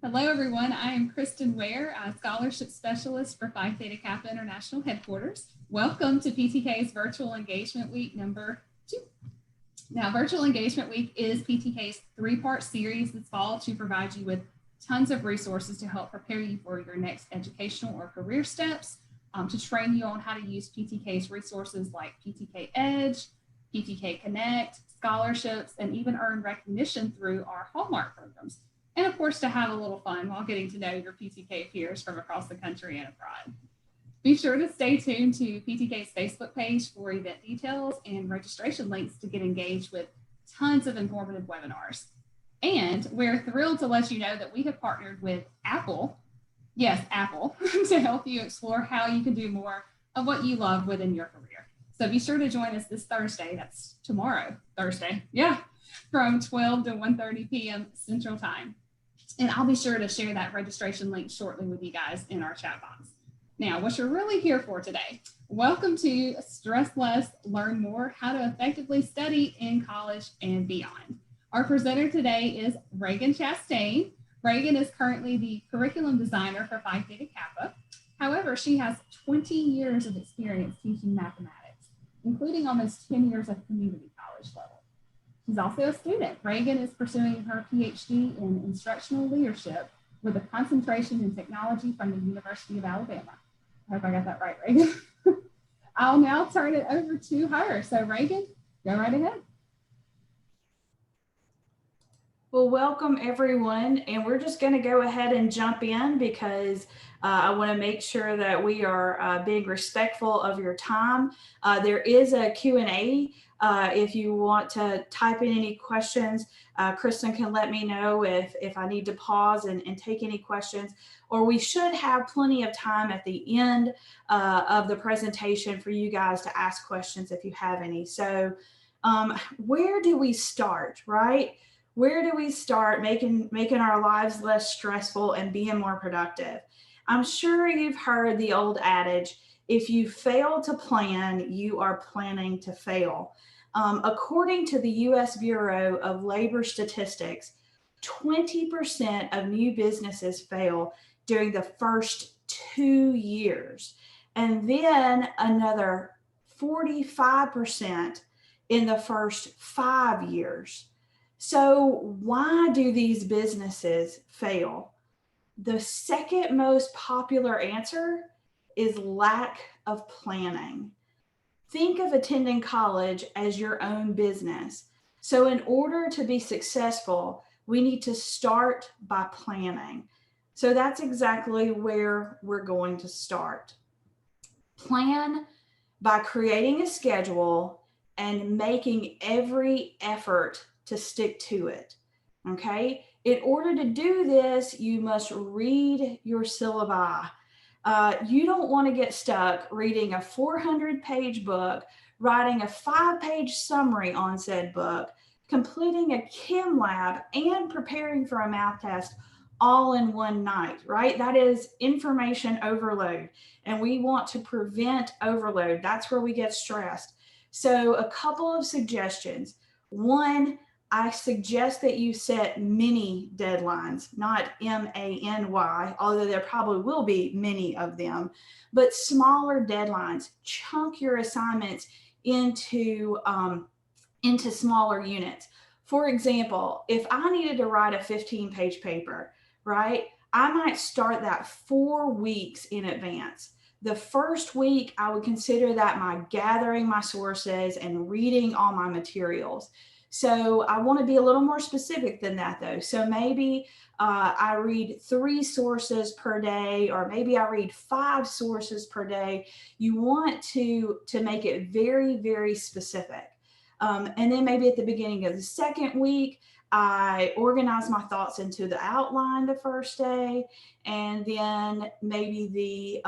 Hello, everyone. I am Kristen Ware, a Scholarship Specialist for Phi Theta Kappa International Headquarters. Welcome to PTK's Virtual Engagement Week number 2. Now, Virtual Engagement Week is PTK's 3-part series this fall to provide you with tons of resources to help prepare you for your next educational or career steps, to train you on how to use PTK's resources like PTK Edge, PTK Connect, scholarships, and even earn recognition through our Hallmark programs. And of course, to have a little fun while getting to know your PTK peers from across the country and abroad. Be sure to stay tuned to PTK's Facebook page for event details and registration links to get engaged with tons of informative webinars. And we're thrilled to let you know that we have partnered with Apple, yes, Apple, to help you explore how you can do more of what you love within your career. So be sure to join us this Thursday, that's tomorrow, Thursday, from 12 to 1:30 p.m. Central Time. And I'll be sure to share that registration link shortly with you guys in our chat box. Now, what you're really here for today, welcome to Stress Less, Learn More, How to Effectively Study in College and Beyond. Our presenter today is Ragan Chastain. Ragan is currently the curriculum designer for Phi Theta Kappa. However, she has 20 years of experience teaching mathematics, including almost 10 years at community college level. She's also a student. Ragan is pursuing her PhD in Instructional Leadership with a concentration in technology from the University of Alabama. I hope I got that right, Ragan. I'll now turn it over to her. So Ragan, go right ahead. Well, welcome everyone. And we're just going to go ahead and jump in because I want to make sure that we are being respectful of your time. There is a Q&A. If you want to type in any questions, Kristen can let me know if I need to pause and take any questions, or we should have plenty of time at the end of the presentation for you guys to ask questions if you have any. So where do we start, right? Where do we start making our lives less stressful and being more productive? I'm sure you've heard the old adage, if you fail to plan, you are planning to fail. According to the U.S. Bureau of Labor Statistics, 20% of new businesses fail during the first 2 years, and then another 45% in the first 5 years. So why do these businesses fail? The second most popular answer is lack of planning. Think of attending college as your own business. So in order to be successful, we need to start by planning. So that's exactly where we're going to start. Plan by creating a schedule and making every effort to stick to it, okay? In order to do this, you must read your syllabi. You don't want to get stuck reading a 400-page book, writing a 5-page summary on said book, completing a chem lab, and preparing for a math test all in one night, right? That is information overload, and we want to prevent overload. That's where we get stressed. So a couple of suggestions. One, I suggest that you set mini deadlines, not M-A-N-Y, although there probably will be many of them, but smaller deadlines. Chunk your assignments into smaller units. For example, if I needed to write a 15-page paper, right, I might start that 4 weeks in advance. The first week, I would consider that my gathering my sources and reading all my materials. So I want to be a little more specific than that, though. So maybe I read 3 sources per day, or maybe I read 5 sources per day. You want to make it very, very specific. And then maybe at the beginning of the second week, I organize my thoughts into the outline the first day, and then maybe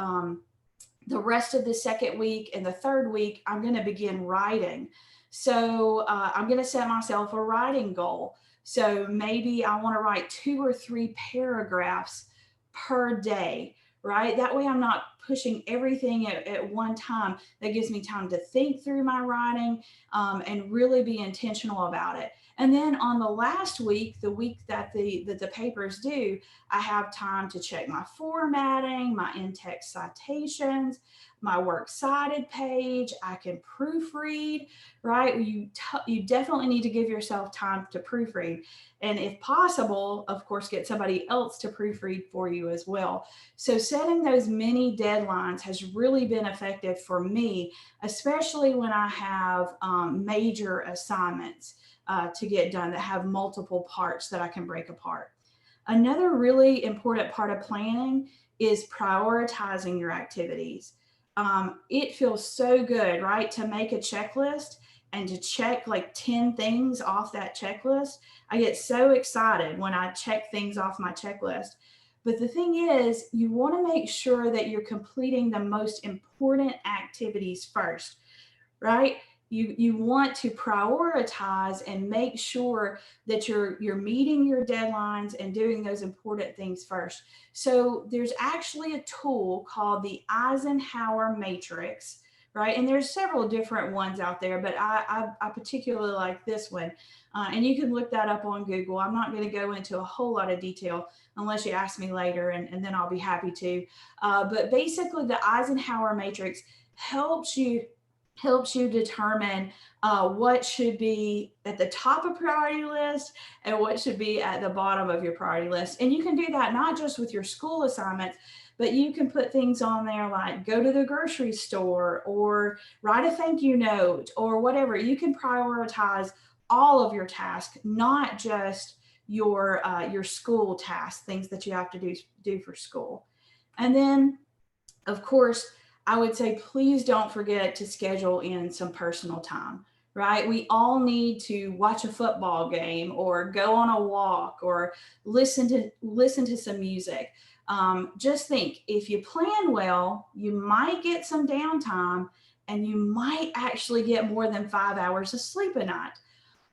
the rest of the second week and the third week, I'm going to begin writing. So I'm going to set myself a writing goal. So maybe I want to write 2 or 3 paragraphs per day, right? That way I'm not pushing everything at one time. That gives me time to think through my writing and really be intentional about it. And then on the last week, the week that the papers due, I have time to check my formatting, my in-text citations, my works cited page. I can proofread, right? You definitely need to give yourself time to proofread. And if possible, of course, get somebody else to proofread for you as well. So setting those mini deadlines has really been effective for me, especially when I have major assignments to get done that have multiple parts that I can break apart. Another really important part of planning is prioritizing your activities. It feels so good, right, to make a checklist and to check like 10 things off that checklist. I get so excited when I check things off my checklist. But the thing is, you want to make sure that you're completing the most important activities first, right? You want to prioritize and make sure that you're meeting your deadlines and doing those important things first. So there's actually a tool called the Eisenhower Matrix, right? And there's several different ones out there, but I particularly like this one. And you can look that up on Google. I'm not going to go into a whole lot of detail unless you ask me later, and then I'll be happy to. But basically, the Eisenhower Matrix helps you determine what should be at the top of priority list and what should be at the bottom of your priority list. And you can do that not just with your school assignments, but you can put things on there like go to the grocery store or write a thank you note or whatever. You can prioritize all of your tasks, not just your school tasks, things that you have to do for school. And then, of course, I would say, please don't forget to schedule in some personal time, right? We all need to watch a football game or go on a walk or listen to some music. Just think, if you plan well, you might get some downtime and you might actually get more than 5 hours of sleep a night.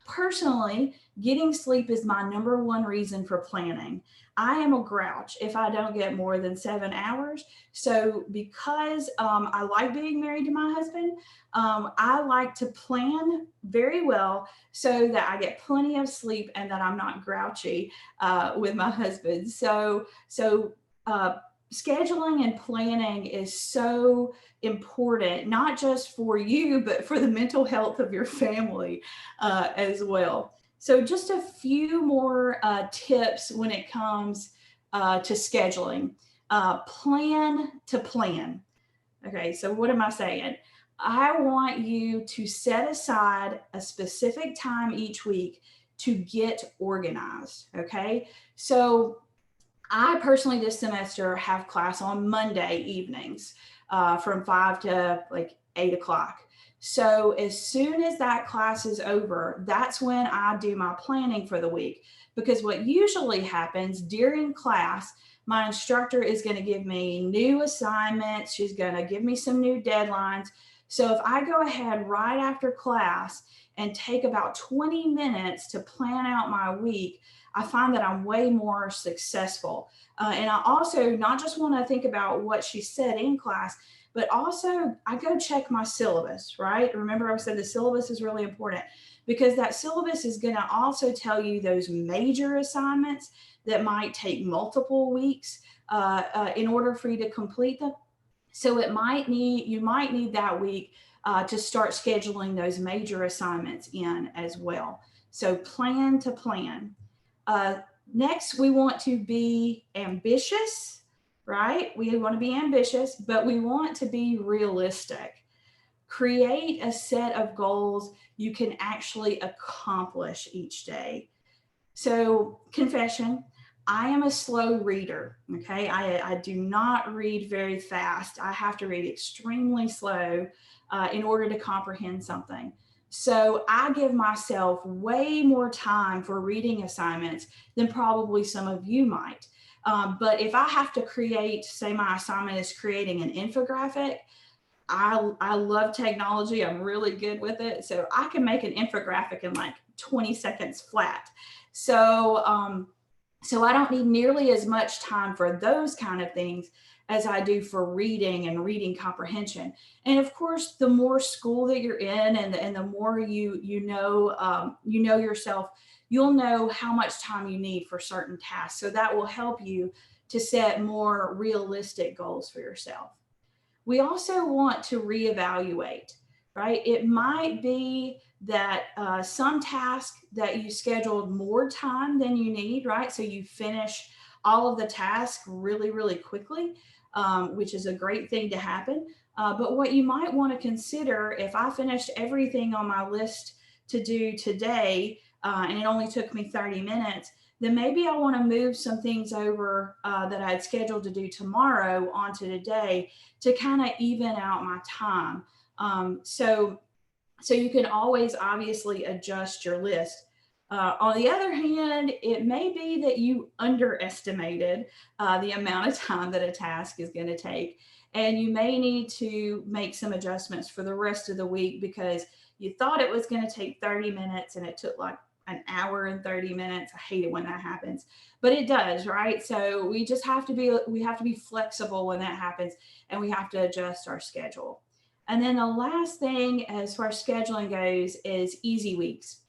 Personally, getting sleep is my number one reason for planning. I am a grouch if I don't get more than 7 hours. So because I like being married to my husband, I like to plan very well so that I get plenty of sleep and that I'm not grouchy with my husband. So scheduling and planning is so important, not just for you, but for the mental health of your family as well. So just a few more tips when it comes to scheduling. Plan to plan. Okay, so what am I saying? I want you to set aside a specific time each week to get organized, okay? So I personally this semester have class on Monday evenings from 5 to like 8 o'clock. So as soon as that class is over, that's when I do my planning for the week. Because what usually happens during class, my instructor is going to give me new assignments. She's going to give me some new deadlines. So if I go ahead right after class and take about 20 minutes to plan out my week, I find that I'm way more successful. And I also not just want to think about what she said in class, but also I go check my syllabus, right? Remember I said the syllabus is really important because that syllabus is going to also tell you those major assignments that might take multiple weeks in order for you to complete them. So you might need that week to start scheduling those major assignments in as well. So plan to plan. Next, we want to be ambitious, right? We want to be ambitious, but we want to be realistic. Create a set of goals you can actually accomplish each day. So, confession, I am a slow reader, okay? I do not read very fast. I have to read extremely slow in order to comprehend something. So I give myself way more time for reading assignments than probably some of you might. But if I have to create, say my assignment is creating an infographic, I love technology. I'm really good with it. So I can make an infographic in like 20 seconds flat. So I don't need nearly as much time for those kind of things as I do for reading and reading comprehension. And of course, the more school that you're in, and the more you know yourself, you'll know how much time you need for certain tasks. So that will help you to set more realistic goals for yourself. We also want to reevaluate, right? It might be that some task that you scheduled more time than you need, right? So you finish all of the tasks really, really quickly, which is a great thing to happen. But what you might want to consider, if I finished everything on my list to do today, and it only took me 30 minutes, then maybe I want to move some things over that I had scheduled to do tomorrow onto today to kind of even out my time. So you can always obviously adjust your list. On the other hand, it may be that you underestimated the amount of time that a task is going to take. And you may need to make some adjustments for the rest of the week because you thought it was going to take 30 minutes and it took like an hour and 30 minutes. I hate it when that happens, but it does, right? So we have to be flexible when that happens, and we have to adjust our schedule. And then the last thing as far as scheduling goes is easy weeks.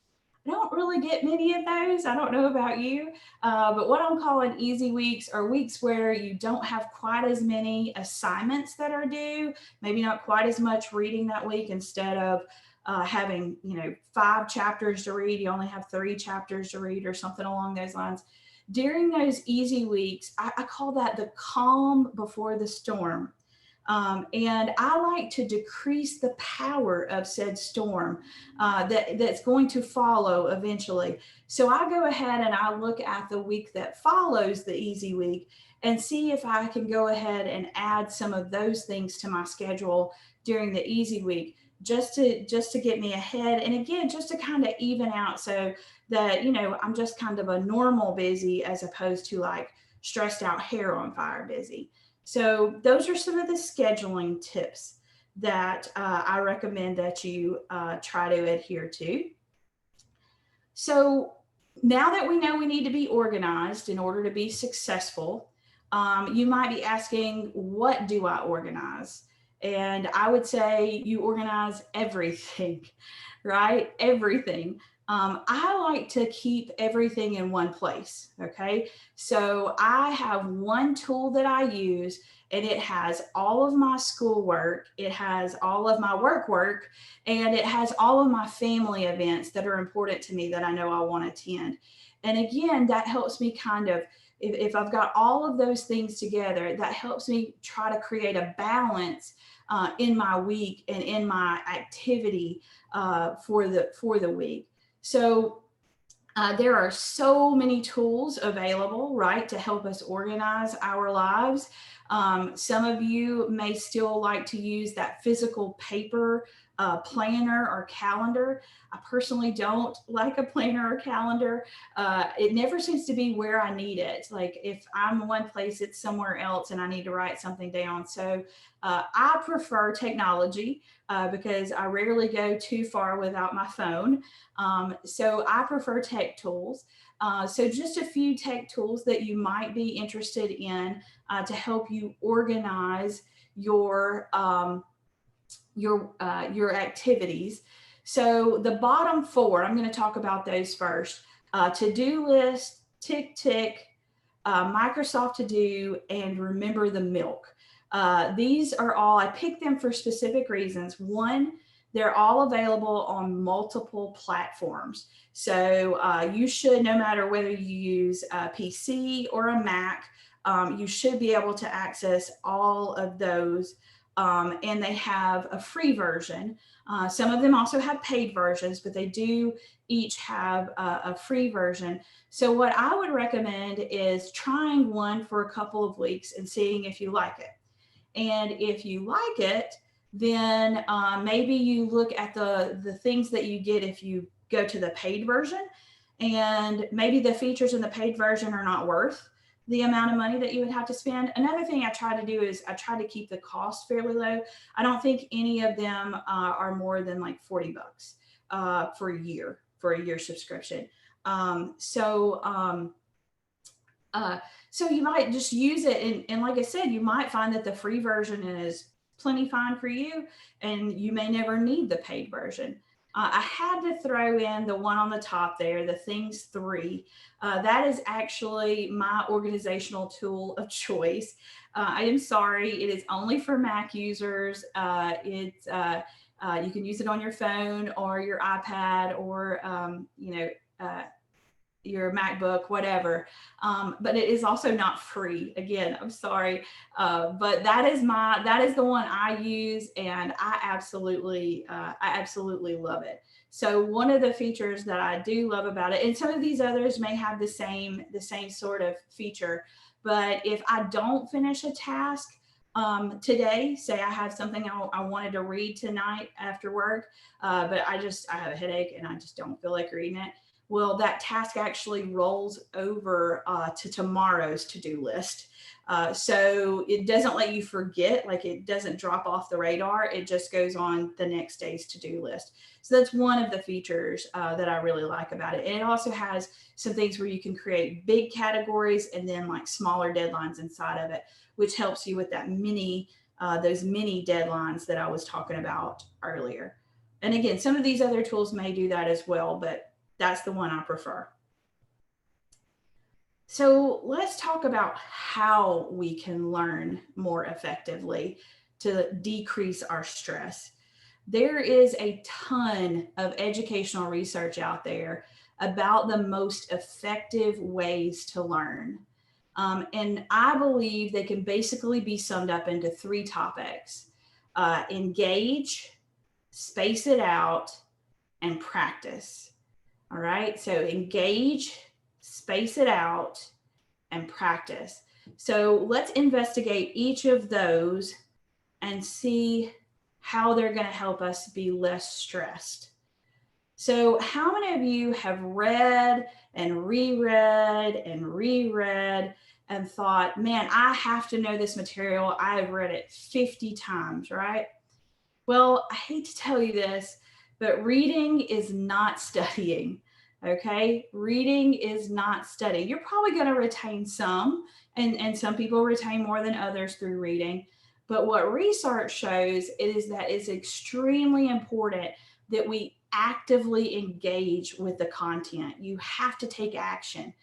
I don't really get many of those. I don't know about you, but what I'm calling easy weeks are weeks where you don't have quite as many assignments that are due, maybe not quite as much reading that week. Instead of having 5 chapters to read, you only have 3 chapters to read or something along those lines. During those easy weeks, I call that the calm before the storm. And I like to decrease the power of said storm that's going to follow eventually. So I go ahead and I look at the week that follows the easy week and see if I can go ahead and add some of those things to my schedule during the easy week, just to get me ahead. And again, just to kind of even out so that, I'm just kind of a normal busy as opposed to like stressed out, hair on fire busy. So those are some of the scheduling tips that I recommend that you try to adhere to. So now that we know we need to be organized in order to be successful, you might be asking, what do I organize? And I would say you organize everything, right? Everything. I like to keep everything in one place. Okay. So I have one tool that I use, and it has all of my schoolwork, it has all of my work, and it has all of my family events that are important to me that I know I want to attend. And again, that helps me kind of, if I've got all of those things together, that helps me try to create a balance in my week and in my activity for the week. So there are so many tools available, right, to help us organize our lives. Some of you may still like to use that physical paper planner or calendar. I personally don't like a planner or calendar. It never seems to be where I need it. Like if I'm one place, it's somewhere else and I need to write something down. So I prefer technology because I rarely go too far without my phone. So I prefer tech tools. So just a few tech tools that you might be interested in to help you organize your activities. So the bottom 4, I'm going to talk about those first. To-do list, TickTick, Microsoft To Do, and Remember the Milk. These are all, I picked them for specific reasons. One, they're all available on multiple platforms. So you should, no matter whether you use a PC or a Mac, you should be able to access all of those. And they have a free version. Some of them also have paid versions, but they do each have a free version. So what I would recommend is trying one for a couple of weeks and seeing if you like it. And if you like it, then maybe you look at the things that you get if you go to the paid version, and maybe the features in the paid version are not worth the amount of money that you would have to spend. Another thing I try to do is I try to keep the cost fairly low. I don't think any of them are more than like $40 for a year subscription. So you might just use it. And like I said, you might find that the free version is plenty fine for you, and you may never need the paid version. I had to throw in the one on the top there, the Things 3. That is actually my organizational tool of choice. I am sorry, it is only for Mac users. You can use it on your phone or your iPad or your MacBook, whatever. But it is also not free. Again, I'm sorry, but that is the one I use, and I absolutely love it. So one of the features that I do love about it, and some of these others may have the same sort of feature, but if I don't finish a task today, say I have something I wanted to read tonight after work, but I have a headache and I just don't feel like reading it. Well, that task actually rolls over to tomorrow's to-do list. So it doesn't let you forget, like it doesn't drop off the radar. It just goes on the next day's to-do list. So that's one of the features that I really like about it. And it also has some things where you can create big categories and then like smaller deadlines inside of it, which helps you with that those mini deadlines that I was talking about earlier. And again, some of these other tools may do that as well, but that's the one I prefer. So let's talk about how we can learn more effectively to decrease our stress. There is a ton of educational research out there about the most effective ways to learn. And I believe they can basically be summed up into 3 topics: engage, space it out, and practice. All right, so engage, space it out, and practice. So let's investigate each of those and see how they're going to help us be less stressed. So how many of you have read and reread and thought, man, I have to know this material. I've read it 50 times, right? Well, I hate to tell you this, but reading is not studying. Okay, reading is not studying. You're probably going to retain some, and some people retain more than others through reading. But what research shows is that it's extremely important that we actively engage with the content. You have to take action.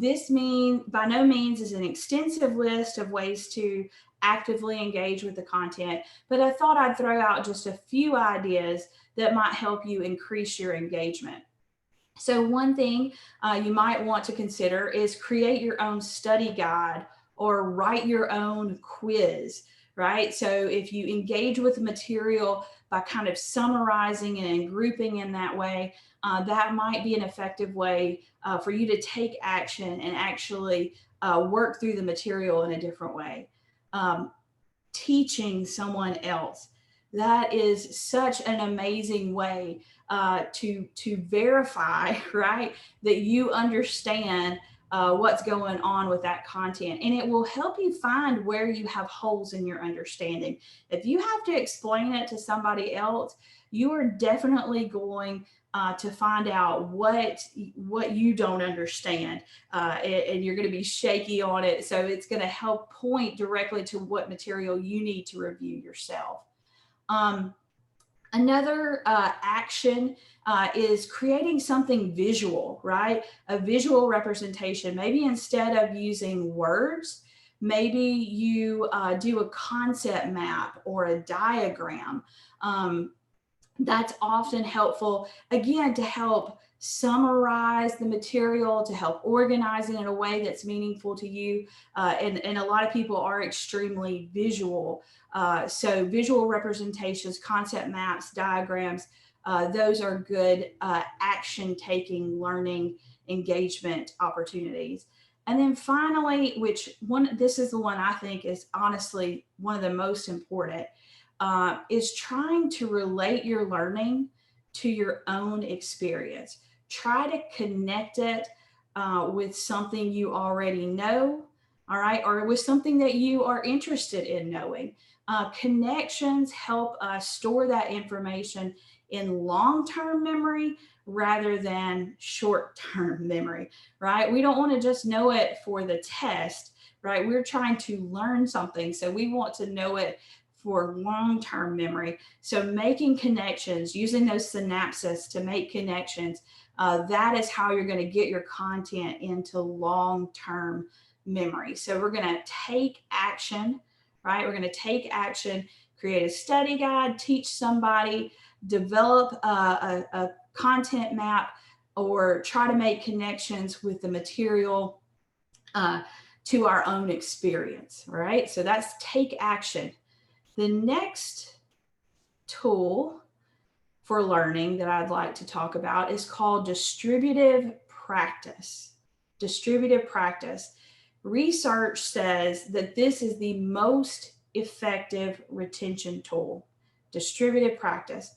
This by no means is an extensive list of ways to actively engage with the content, but I thought I'd throw out just a few ideas that might help you increase your engagement. So one thing you might want to consider is create your own study guide or write your own quiz, right? So if you engage with the material by kind of summarizing and grouping in that way, that might be an effective way for you to take action and actually work through the material in a different way. Teaching someone else. That is such an amazing way to verify, right, that you understand what's going on with that content. And it will help you find where you have holes in your understanding. If you have to explain it to somebody else, you are definitely going to find out what you don't understand, and you're going to be shaky on it. So it's going to help point directly to what material you need to review yourself. Another action is creating something visual, right? A visual representation. Maybe instead of using words, maybe you do a concept map or a diagram. That's often helpful, again, to help summarize the material, to help organize it in a way that's meaningful to you. And a lot of people are extremely visual. So visual representations, concept maps, diagrams, those are good action-taking, learning, engagement opportunities. And then finally, this is the one I think is honestly one of the most important, is trying to relate your learning to your own experience. Try to connect it with something you already know, all right, or with something that you are interested in knowing. Connections help us store that information in long-term memory rather than short-term memory, right? We don't want to just know it for the test, right? We're trying to learn something, so we want to know it for long-term memory. So making connections, using those synapses to make connections, that is how you're going to get your content into long-term memory. So we're going to take action, right? We're going to take action, create a study guide, teach somebody, develop a content map, or try to make connections with the material to our own experience, right? So that's take action. The next tool for learning that I'd like to talk about is called distributive practice. Distributive practice. Research says that this is the most effective retention tool. Distributive practice.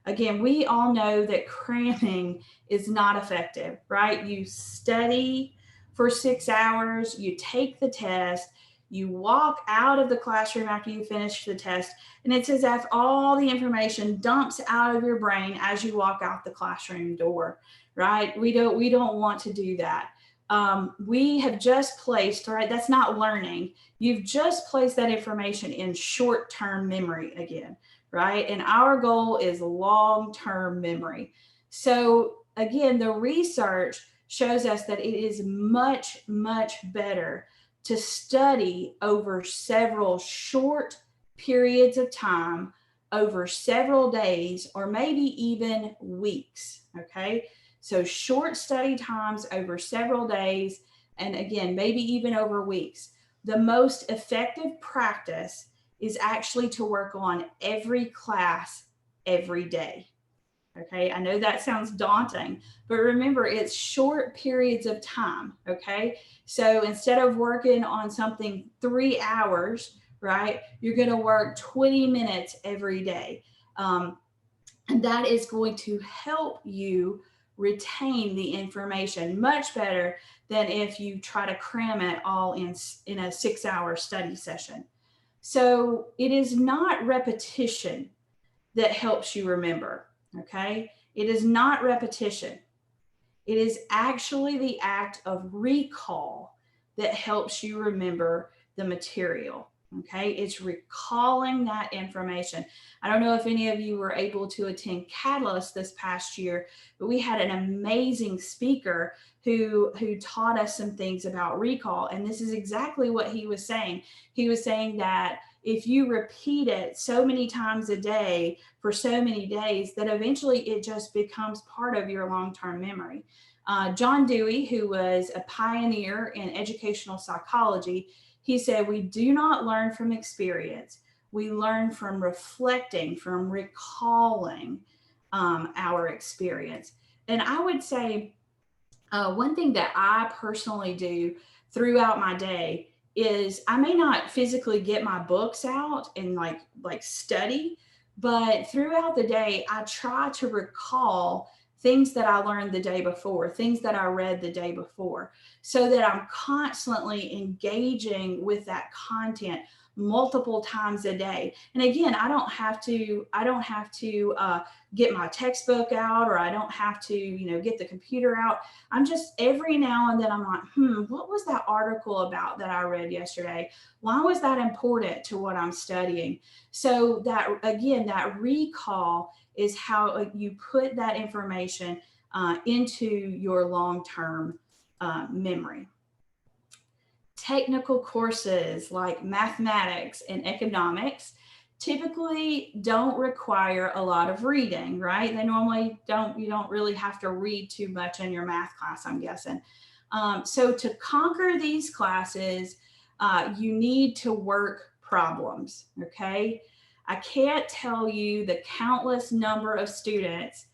Again, we all know that cramming is not effective, right? You study for 6 hours, you take the test, you walk out of the classroom after you finish the test, and it's as if all the information dumps out of your brain as you walk out the classroom door, right? We don't want to do that. We have just placed, right? That's not learning. You've just placed that information in short-term memory again, right? And our goal is long-term memory. So again, the research shows us that it is much, much better to study over several short periods of time, over several days, or maybe even weeks, okay? So short study times over several days, and again, maybe even over weeks. The most effective practice is actually to work on every class every day. Okay, I know that sounds daunting, but remember, it's short periods of time. Okay, so instead of working on something 3 hours, right, you're going to work 20 minutes every day. And that is going to help you retain the information much better than if you try to cram it all in a 6-hour study session. So it is not repetition that helps you remember. Okay, it is not repetition. It is actually the act of recall that helps you remember the material. Okay, it's recalling that information. I don't know if any of you were able to attend Catalyst this past year, but we had an amazing speaker who taught us some things about recall. And this is exactly what he was saying. He was saying that if you repeat it so many times a day for so many days, that eventually it just becomes part of your long-term memory. John Dewey, who was a pioneer in educational psychology, he said, we do not learn from experience. We learn from reflecting, from recalling our experience. And I would say one thing that I personally do throughout my day is I may not physically get my books out and like study, but throughout the day, I try to recall things that I learned the day before, things that I read the day before, so that I'm constantly engaging with that content multiple times a day. And again, I don't have to get my textbook out, or I don't have to, get the computer out. I'm just every now and then I'm like, what was that article about that I read yesterday? Why was that important to what I'm studying? So that, again, that recall is how you put that information into your long-term memory. Technical courses like mathematics and economics typically don't require a lot of reading, right? They normally don't, you don't really have to read too much in your math class, I'm guessing. So to conquer these classes, you need to work problems, okay? I can't tell you the countless number of students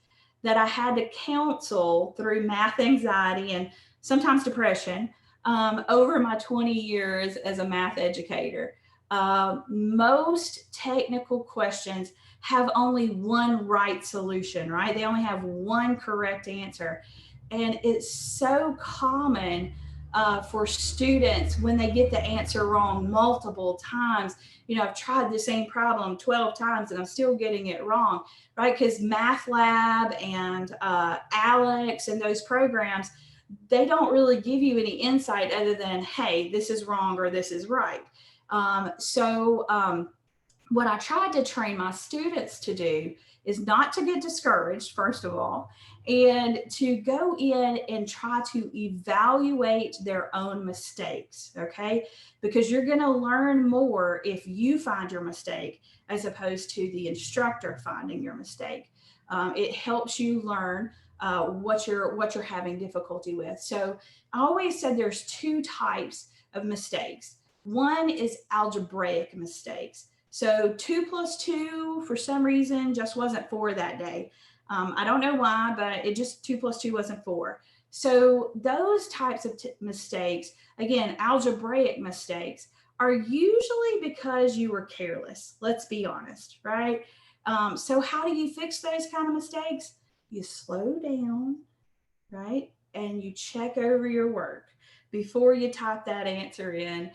that I had to counsel through math anxiety and sometimes depression over my 20 years as a math educator. Most technical questions have only one right solution, right? They only have one correct answer. And it's so common for students when they get the answer wrong multiple times. I've tried the same problem 12 times and I'm still getting it wrong, right? Because Math Lab and Alex and those programs, they don't really give you any insight other than, hey, this is wrong or this is right. What I tried to train my students to do is not to get discouraged, first of all, and to go in and try to evaluate their own mistakes, okay? Because you're going to learn more if you find your mistake as opposed to the instructor finding your mistake. It helps you learn what you're having difficulty with. So I always said there's two types of mistakes. One is algebraic mistakes. So 2 + 2 for some reason just wasn't 4 that day. I don't know why, but it just 2 + 2 wasn't 4. So those types of mistakes, again, algebraic mistakes, are usually because you were careless. Let's be honest, right? So how do you fix those kind of mistakes? You slow down, right? And you check over your work before you type that answer in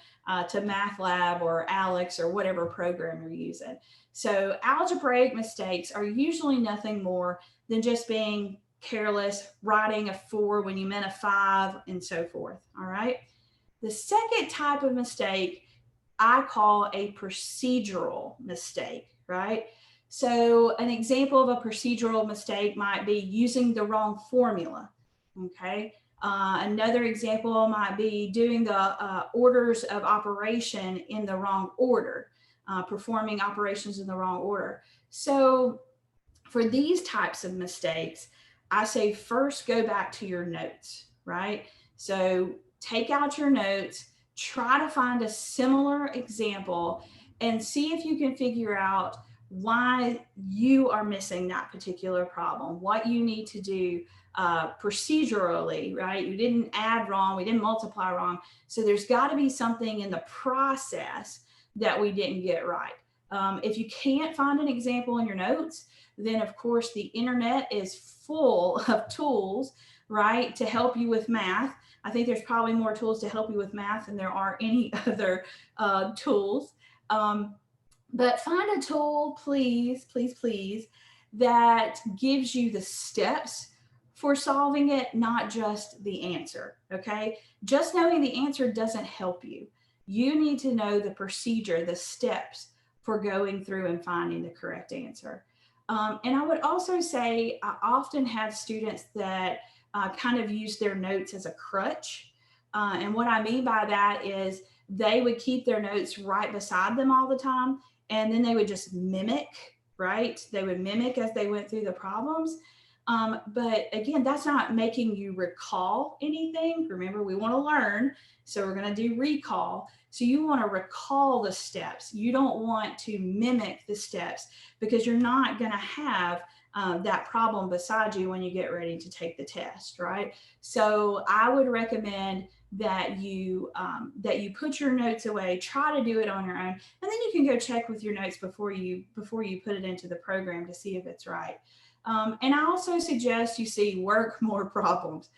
to Math Lab or Alex or whatever program you're using. So algebraic mistakes are usually nothing more than just being careless, writing a 4 when you meant a 5, and so forth, all right? The second type of mistake I call a procedural mistake, right? So an example of a procedural mistake might be using the wrong formula, okay? Another example might be doing the orders of operation in the wrong order, performing operations in the wrong order. So for these types of mistakes, I say first go back to your notes, right? So take out your notes, try to find a similar example and see if you can figure out why you are missing that particular problem, what you need to do procedurally, right? You didn't add wrong, we didn't multiply wrong. So there's got to be something in the process that we didn't get right. If you can't find an example in your notes, then of course the internet is full of tools, right, to help you with math. I think there's probably more tools to help you with math than there are any other tools. But find a tool, please, please, please, that gives you the steps for solving it, not just the answer, okay? Just knowing the answer doesn't help you. You need to know the procedure, the steps for going through and finding the correct answer. And I would also say I often have students that kind of use their notes as a crutch. And what I mean by that is they would keep their notes right beside them all the time, and then they would just mimic, right? They would mimic as they went through the problems. But again, that's not making you recall anything. Remember, we want to learn. So we're going to do recall. So you want to recall the steps. You don't want to mimic the steps because you're not going to have that problem beside you when you get ready to take the test, right? So I would recommend that you put your notes away, try to do it on your own, and then you can go check with your notes before you put it into the program to see if it's right. And I also suggest you work more problems.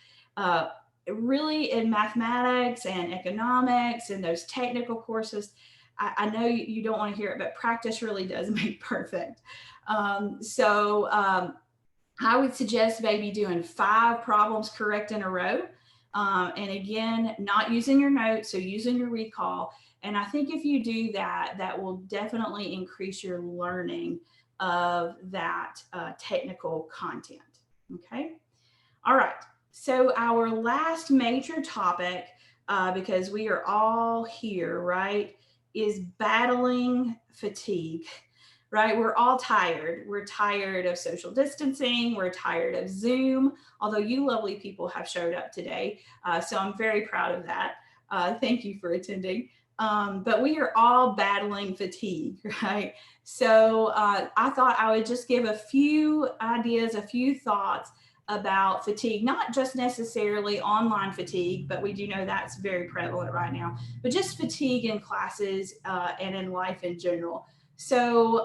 Really in mathematics and economics and those technical courses, I know you don't want to hear it, but practice really does make perfect. I would suggest maybe doing 5 problems correct in a row. And again, not using your notes, so using your recall. And I think if you do that, that will definitely increase your learning of that technical content. Okay. All right. So our last major topic, because we are all here, right, is battling fatigue, right? We're all tired. We're tired of social distancing. We're tired of Zoom, although you lovely people have showed up today. So I'm very proud of that. Thank you for attending. But we are all battling fatigue, right? So I thought I would just give a few ideas, a few thoughts about fatigue, not just necessarily online fatigue, but we do know that's very prevalent right now, but just fatigue in classes and in life in general. So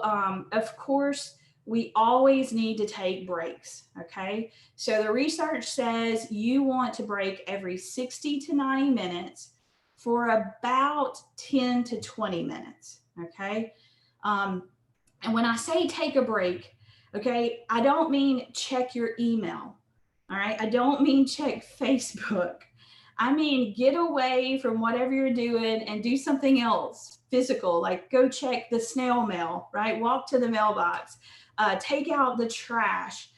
of course, we always need to take breaks, okay? So the research says you want to break every 60 to 90 minutes for about 10 to 20 minutes, okay? And when I say take a break, okay, I don't mean check your email, all right? I don't mean check Facebook. I mean, get away from whatever you're doing and do something else physical, like go check the snail mail, right? Walk to the mailbox, take out the trash,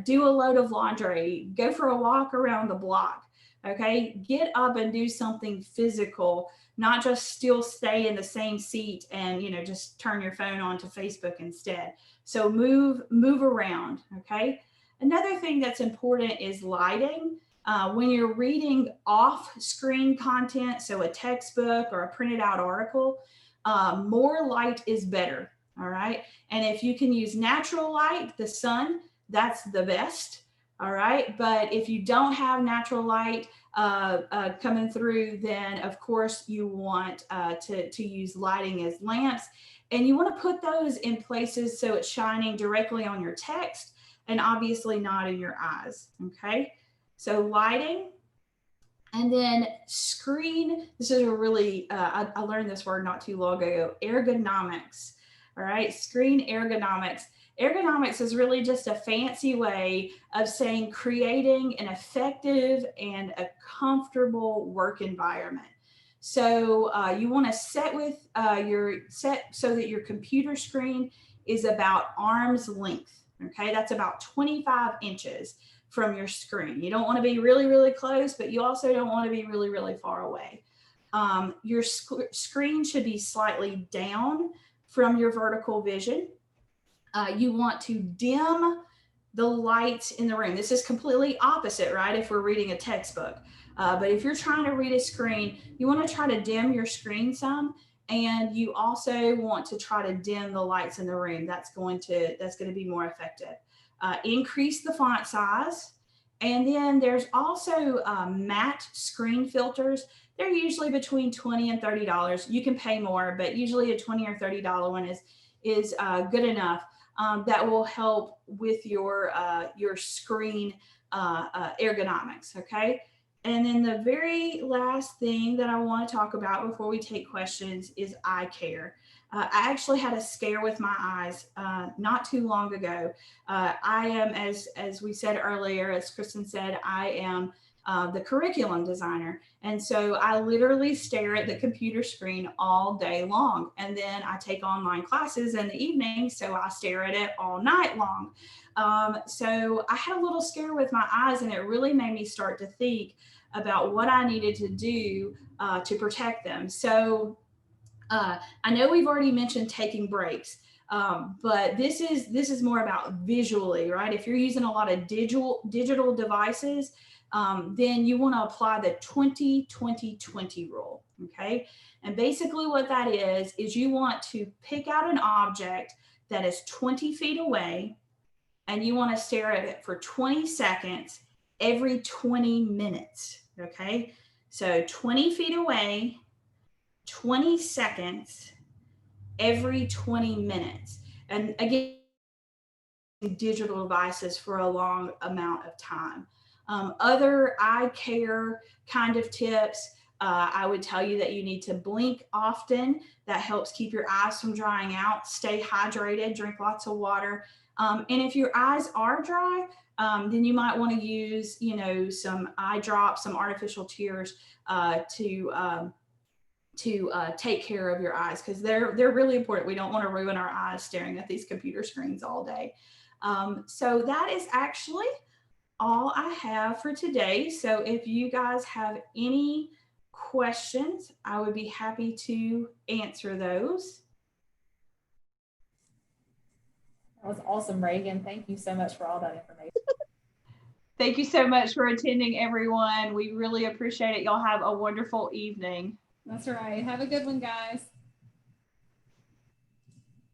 do a load of laundry, go for a walk around the block, okay? Get up and do something physical, not just still stay in the same seat and, just turn your phone on to Facebook instead. So move around, okay? Another thing that's important is lighting. When you're reading off-screen content, so a textbook or a printed out article, more light is better, all right? And if you can use natural light, the sun, that's the best, all right? But if you don't have natural light coming through, then of course you want to use lighting as lamps. And you want to put those in places so it's shining directly on your text and obviously not in your eyes, okay? So lighting, and then screen. This is a really, I learned this word not too long ago, ergonomics, all right? Screen ergonomics. Ergonomics is really just a fancy way of saying creating an effective and a comfortable work environment. So you want to set so that your computer screen is about arm's length, okay? That's about 25 inches from your screen. You don't want to be really, really close, but you also don't want to be really, really far away. Your screen should be slightly down from your vertical vision. You want to dim the lights in the room. This is completely opposite, right? If we're reading a textbook. But if you're trying to read a screen, you want to try to dim your screen some, and you also want to try to dim the lights in the room. That's going to be more effective. Increase the font size. And then there's also matte screen filters. They're usually between $20 and $30. You can pay more, but usually a $20 or $30 one is good enough. That will help with your screen ergonomics, okay? And then the very last thing that I want to talk about before we take questions is eye care. I actually had a scare with my eyes not too long ago. I am, as we said earlier, as Kristen said, I am the curriculum designer. And so I literally stare at the computer screen all day long. And then I take online classes in the evening, so I stare at it all night long. So I had a little scare with my eyes, and it really made me start to think about what I needed to do to protect them. So I know we've already mentioned taking breaks, but this is more about visually, right? If you're using a lot of digital devices, then you want to apply the 20-20-20 rule, okay? And basically what that is you want to pick out an object that is 20 feet away, and you want to stare at it for 20 seconds every 20 minutes, okay? So 20 feet away, 20 seconds every 20 minutes. And again, digital devices for a long amount of time. Other eye care kind of tips, I would tell you that you need to blink often. That helps keep your eyes from drying out. Stay hydrated, drink lots of water. And if your eyes are dry, then you might want to use, some eye drops, some artificial tears to take care of your eyes, because they're really important. We don't want to ruin our eyes staring at these computer screens all day. So that is actually all I have for today. So if you guys have any questions, I would be happy to answer those. That was awesome, Ragan. Thank you so much for all that information. Thank you so much for attending, everyone. We really appreciate it. Y'all have a wonderful evening. That's right. Have a good one, guys.